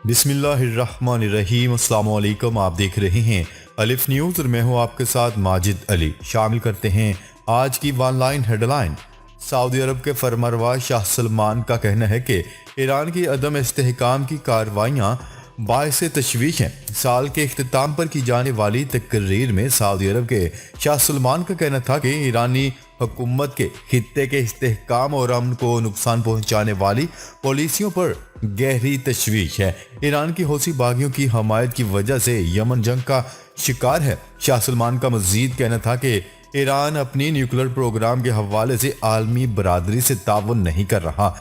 बिस्मिल्लाहिर्रहमानिर्रहीम। अस्सलाम वालेकुम। आप देख रहे हैं अलिफ न्यूज़ और मैं हूं आपके साथ माजिद अली। शामिल करते हैं आज की ऑनलाइन हेडलाइन। सऊदी अरब के फरमानरवा शाह सलमान का कहना है कि ईरान की अदम इस्तेहकाम की कार्रवाइयाँ बाइस तशवीश हैं। साल के इख्तिताम पर की जाने वाली तकरीर में सऊदी अरब के शाह सलमान का कहना था कि ईरानी हुकूमत के खित्ते के इस्तेहकाम और अमन को नुकसान पहुंचाने वाली पॉलिसियों पर गहरी तशवीश है। ईरान की हौसी बागियों की हमायत की वजह से यमन जंग का शिकार है। शाह सलमान का मजीद कहना था कि ईरान अपनी न्यूक्लियर प्रोग्राम के हवाले से आलमी बरादरी से ताउन नहीं कर रहा।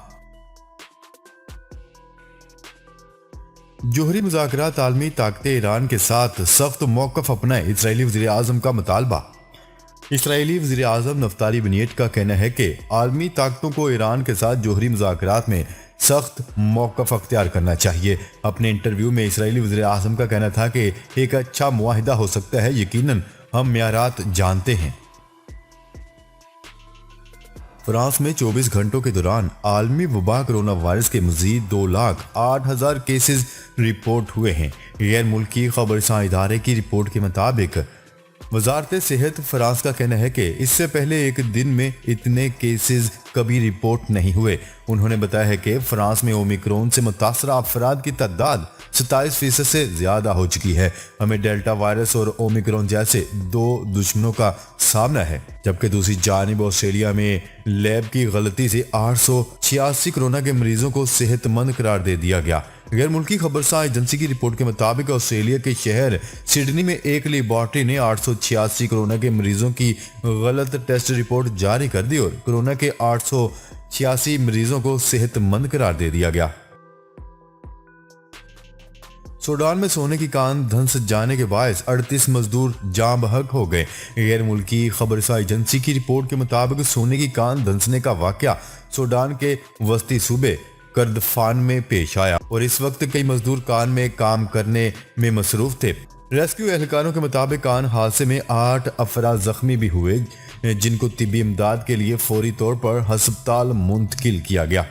जोहरी मुज़ाकरात आलमी ताकतें ईरान के साथ सख्त मौक़िफ़ अपनाएं, इसराइली वज़ीर आज़म का मुतालबा। इसराइली वज़ीर आज़म नफ्ताली बेनेट का कहना है कि आलमी ताकतों को ईरान के साथ जोहरी मुज़ाकरात में सख्त मौक़िफ़ अख्तियार करना चाहिए। अपने इंटरव्यू में इसराइली वज़ीर आज़म का कहना था कि एक अच्छा मुआहिदा हो सकता है, यकीनन हम म्यारात जानते हैं। फ्रांस में 24 घंटों के दौरान आलमी वबा कोरोना वायरस के मजीद 2,08,000 केसेस रिपोर्ट हुए हैं। गैर मुल्की खबरसां इदारे की रिपोर्ट के मुताबिक वजारत सेहत फ्रांस का कहना है कि इससे पहले एक दिन में इतने केसेस कभी रिपोर्ट नहीं हुए। उन्होंने बताया है कि फ्रांस में ओमिक्रॉन से मुतासरा अफराद की तादाद 27% से ज्यादा हो चुकी है। हमें डेल्टा वायरस और ओमिक्रॉन जैसे दो दुश्मनों का सामना है। जबकि दूसरी जानिब ऑस्ट्रेलिया में लैब की गलती से 886 कोरोना के मरीजों को सेहतमंद करार दे दिया गया। गैर मुल्की खबरसां एजेंसी की रिपोर्ट के मुताबिक ऑस्ट्रेलिया के शहर सिडनी में एक लेबॉर्ट्री ने 886 कोरोना के मरीजों की गलत टेस्ट रिपोर्ट जारी कर दी और कोरोना के 886 मरीजों को सेहतमंद करार दे दिया गया। सूडान में सोने की कान धंस जाने के बायस 38 मजदूर जाँ बहक हो गए। गैर मुल्की खबरसां एजेंसी की रिपोर्ट के मुताबिक सोने की कान धंसने का वाकया सूडान के वस्ती सूबे कर्दफान में पेश आया और इस वक्त कई मजदूर कान में काम करने में मसरूफ थे। रेस्क्यू एहलकारों के मुताबिक कान हादसे में 8 अफराद जख्मी भी हुए, जिनको तिब्बी इमदाद के लिए फौरी तौर पर हस्पताल मुंतकिल किया गया।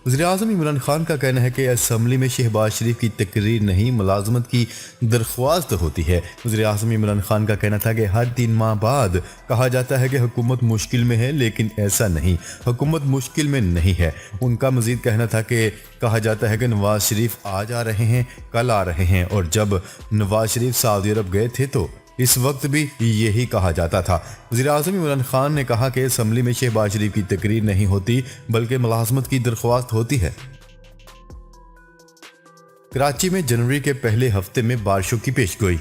वज़ीर आज़म इमरान खान का कहना है कि असम्बली में शहबाज शरीफ की तकरीर नहीं, मुलाजमत की दरख्वास्त होती है। वज़ीर आज़म इमरान खान का कहना था कि हर 3 माह बाद कहा जाता है कि हुकूमत मुश्किल में है, लेकिन ऐसा नहीं, हुकूमत मुश्किल में नहीं है। उनका मजीद कहना था कि कहा जाता है कि नवाज शरीफ आज आ रहे हैं, कल आ रहे हैं, और जब नवाज शरीफ सऊदी अरब गए थे तो इस वक्त भी यही कहा जाता था। वज़ीर आज़म इमरान खान ने कहा कि असम्बली में शहबाज शरीफ की तकरीर नहीं होती, बल्कि मुलाजमत की दरख्वास्त होती है। कराची में जनवरी के पहले हफ्ते में बारिशों की पेशगोई।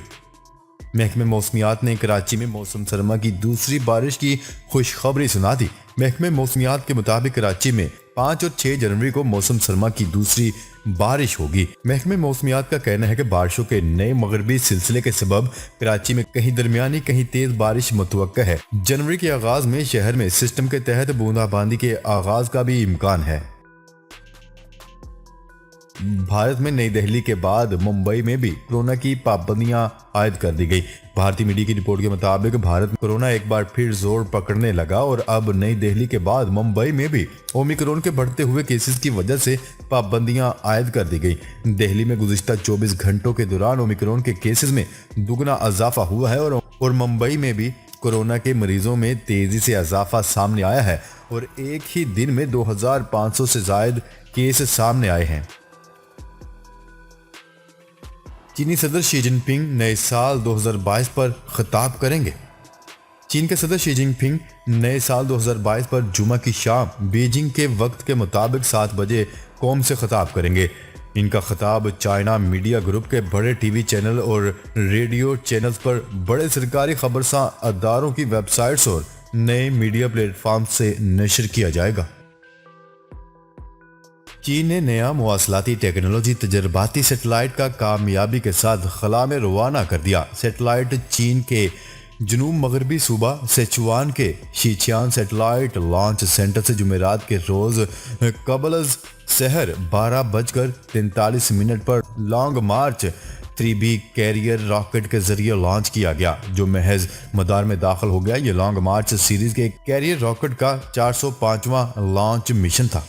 महकमे मौसमियात ने कराची में मौसम सरमा की दूसरी बारिश की खुशखबरी सुना दी। महकमे मौसमियात के मुताबिक कराची में 5 और 6 जनवरी को मौसम सरमा की दूसरी बारिश होगी। महकमे मौसमियात का कहना है कि बारिशों के नए मगरबी सिलसिले के सबब कराची में कहीं दरमियानी कहीं तेज बारिश मुतवक्का है। जनवरी के आगाज में शहर में सिस्टम के तहत बूंदाबांदी के आगाज का भी इम्कान है। भारत में नई दिल्ली के बाद मुंबई में भी कोरोना की पाबंदियां आयद कर दी गई। भारतीय मीडिया की रिपोर्ट के मुताबिक भारत में कोरोना एक बार फिर जोर पकड़ने लगा और अब नई दिल्ली के बाद मुंबई में भी ओमिक्रॉन के बढ़ते हुए केसेस की वजह से पाबंदियां आयद कर दी गई। दिल्ली में गुज़िश्ता 24 घंटों के दौरान ओमिक्रॉन के केसेस में दुगना इजाफा हुआ है और मुंबई में भी कोरोना के मरीजों में तेजी से इजाफा सामने आया है और एक ही दिन में 2500 से ज्यादा केस सामने आए हैं। चीनी सदर शी जिनपिंग नए साल 2022 पर खिताब करेंगे। चीन के सदर शी जिनपिंग नए साल 2022 पर जुमा की शाम बीजिंग के वक्त के मुताबिक 7 बजे कौम से खिताब करेंगे। इनका खिताब चाइना मीडिया ग्रुप के बड़े टीवी चैनल और रेडियो चैनल्स पर बड़े सरकारी खबरसां अदारों की वेबसाइट्स और नए मीडिया प्लेटफॉर्म से नशर किया जाएगा। चीन ने नया मवासलाती टेक्नोलॉजी तजर्बाती सेटेलाइट का कामयाबी के साथ खला में रवाना कर दिया। सेटेलाइट चीन के जनूब मगरबी सूबा सिचुआन के शीचियान सेटेलाइट लॉन्च सेंटर से जुमेरात के रोज कबलज सहर 12:43 पर लॉन्ग मार्च 3B कैरियर रॉकेट के जरिए लॉन्च किया गया, जो महज मदार में दाखिल हो गया। ये लॉन्ग मार्च सीरीज के कैरियर रॉकेट का 405वां लॉन्च मिशन था।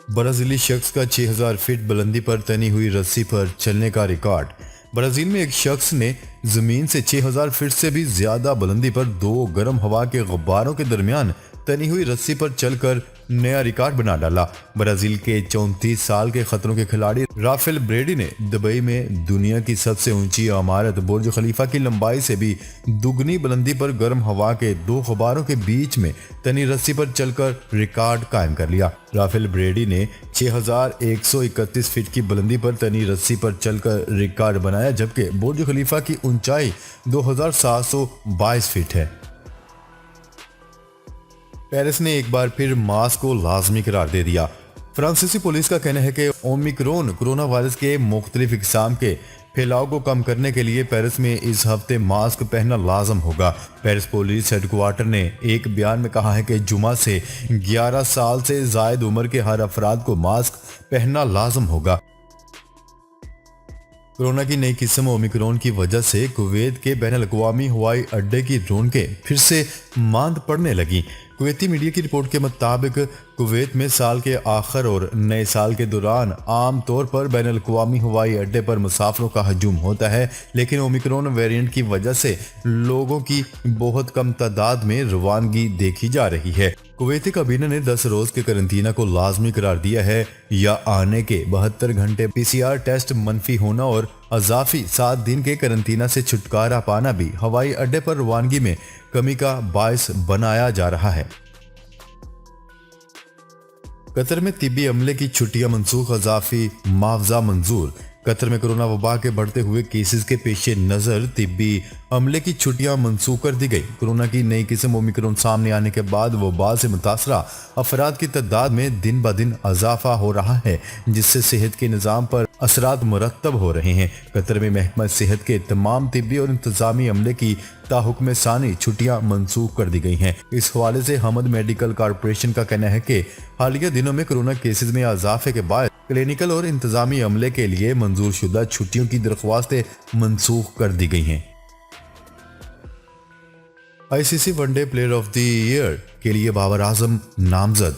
ब्राजीली शख्स का 6000 फीट बुलंदी पर तनी हुई रस्सी पर चलने का रिकॉर्ड। ब्राजील में एक शख्स ने जमीन से 6000 फीट से भी ज्यादा बुलंदी पर 2 गर्म हवा के गुब्बारों के दरमियान तनी हुई रस्सी पर चलकर नया रिकॉर्ड बना डाला। ब्राजील के 34 साल के खतरों के खिलाड़ी राफेल ब्रेडी ने दुबई में दुनिया की सबसे ऊंची इमारत बुर्ज खलीफा की लंबाई से भी दुगनी बुलंदी पर गर्म हवा के 2 गुब्बारों के बीच में तनी रस्सी पर चलकर रिकॉर्ड कायम कर लिया। राफेल ब्रेडी ने 6131 फीट की बुलंदी पर तनी रस्सी पर चलकर रिकॉर्ड बनाया, जबकि बुर्ज खलीफा की ऊंचाई 2722 फीट है। पेरिस ने एक बार फिर मास्क को लाजमी करार दे दिया। फ्रांसीसी पुलिस का कहना है कि ओमिक्रॉन कोरोना वायरस के मुख्तलिफ इकसाम के फैलाव को कम करने के लिए पेरिस में इस हफ्ते मास्क पहनना लाजम होगा। पेरिस पुलिस हेडक्वार्टर ने एक बयान में कहा है कि जुमा से 11 साल से जायद उम्र के हर अफराद को मास्क पहनना लाजम होगा। कोरोना की नई किस्म ओमिक्रॉन की वजह से कुवैत के बैनुल-अक़वामी हवाई अड्डे की रौनकें फिर से मांद पड़ने लगी। कुवैती मीडिया की रिपोर्ट के मुताबिक कुवैत में साल के आखिर और नए साल के दौरान आम तौर पर बैनुल-अक़वामी हवाई अड्डे पर मुसाफिरों का हजूम होता है, लेकिन ओमिक्रॉन वेरिएंट की वजह से लोगों की बहुत कम तादाद में रवानगी देखी जा रही है। कुवैती काबीना ने 10 रोज के करंतना को लाजमी करार दिया है या आने के 72 घंटे PCR टेस्ट मनफी होना और अजाफी 7 दिन के करंतना से छुटकारा पाना भी हवाई अड्डे पर रवानगी में कमी का बायस बनाया जा रहा है। कतर में तिब्बी अमले की छुट्टियां मनसूख, अजाफी मुआवजा मंजूर। कतर में कोरोना वबा के बढ़ते हुए केसेस के पेश नजर तिब्बी अमले की छुट्टियां मनसूख कर दी गई। कोरोना की नई किस्म ओमिक्रॉन सामने आने के बाद वबा से मुतासरा अफराद की तादाद में दिन ब दिन इजाफा हो रहा है, जिससे सेहत के निज़ाम पर असरात मुरतब हो रहे हैं। कतर में महकमा सेहत के तमाम तिब्बी और इंतजामी अमले की ताहुक्म सानी छुट्टियां मनसूख कर दी गई हैं। इस हवाले से हमद मेडिकल कॉरपोरेशन का कहना है कि हालिया दिनों में कोरोना केसेस में इजाफे के बाद क्लिनिकल और इंतजामी अमले के लिए मंजूर शुदा छुट्टियों की दरख्वास्तें मनसूख कर दी गई हैं। ICC one day player of the year के लिए बाबर आजम नामजद।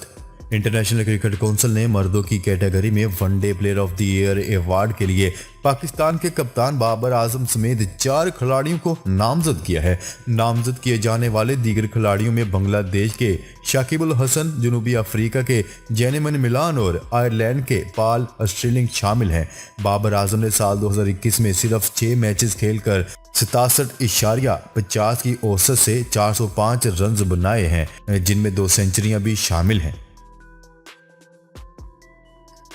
इंटरनेशनल क्रिकेट काउंसिल ने मर्दों की कैटेगरी में one day player of the year award के लिए पाकिस्तान के कप्तान बाबर आजम समेत 4 खिलाड़ियों को नामजद किया है। नामजद किए जाने वाले दीगर खिलाड़ियों में बांग्लादेश के शाकिबुल हसन, जनूबी अफ्रीका के जेनेमन मिलान और आयरलैंड के पाल स्ट्रिलिंग शामिल हैं। बाबर आजम ने साल 2021 में सिर्फ 6 मैचेस खेलकर 67.50 की औसत से 405 रन बनाए हैं, जिनमें 2 सेंचुरियां भी शामिल हैं।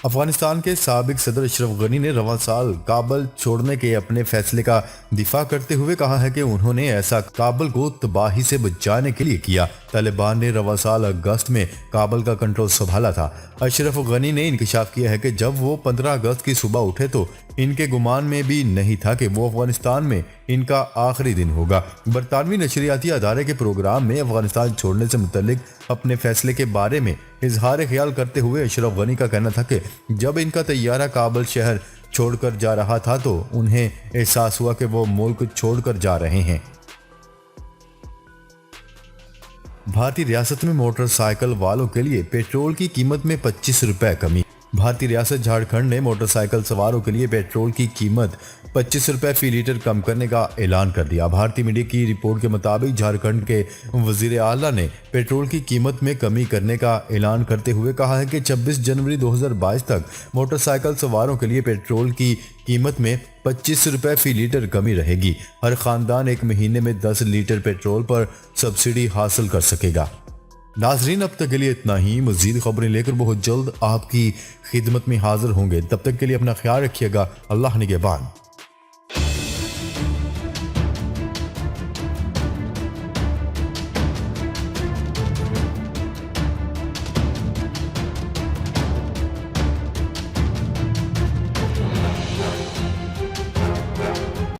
अफगानिस्तान के साबिक सदर अशरफ गनी ने रवां साल काबुल छोड़ने के अपने फैसले का दिफा करते हुए कहा है कि उन्होंने ऐसा काबुल को तबाही से बचाने के लिए किया। तालिबान ने रवां साल अगस्त में काबुल का कंट्रोल संभाला था। अशरफ गनी ने इंकशाफ किया है कि जब वो 15 अगस्त की सुबह उठे तो इनके गुमान में भी नहीं था कि वो अफगानिस्तान में इनका आखिरी दिन होगा। बरतानवी नशरियाती अदारे के प्रोग्राम में अफगानिस्तान छोड़ने से मुतल्लिक अपने फैसले के बारे में इजहार ख्याल करते हुए अशरफ गनी का कहना था कि जब इनका तैयारा काबुल शहर छोड़कर जा रहा था तो उन्हें एहसास हुआ कि वो मुल्क छोड़कर जा रहे हैं। भारतीय रियासत में मोटरसाइकिल वालों के लिए पेट्रोल की कीमत में 25 रुपए कमी। भारतीय रियासत झारखंड ने मोटरसाइकिल सवारों के लिए पेट्रोल की कीमत 25 रुपए फी लीटर कम करने का ऐलान कर दिया। भारतीय मीडिया की रिपोर्ट के मुताबिक झारखंड के वजीर आला ने पेट्रोल की कीमत में कमी करने का ऐलान करते हुए कहा है कि 26 जनवरी 2022 तक मोटरसाइकिल सवारों के लिए पेट्रोल की कीमत में 25 रुपए फी लीटर कमी रहेगी। हर खानदान 1 महीने में 10 लीटर पेट्रोल पर सब्सिडी हासिल कर सकेगा। नाजरीन, अब तक के लिए इतना ही। मजीद खबरें लेकर बहुत जल्द आपकी खिदमत में हाजिर होंगे। तब तक के लिए अपना ख्याल रखिएगा। अल्लाह निगहबान।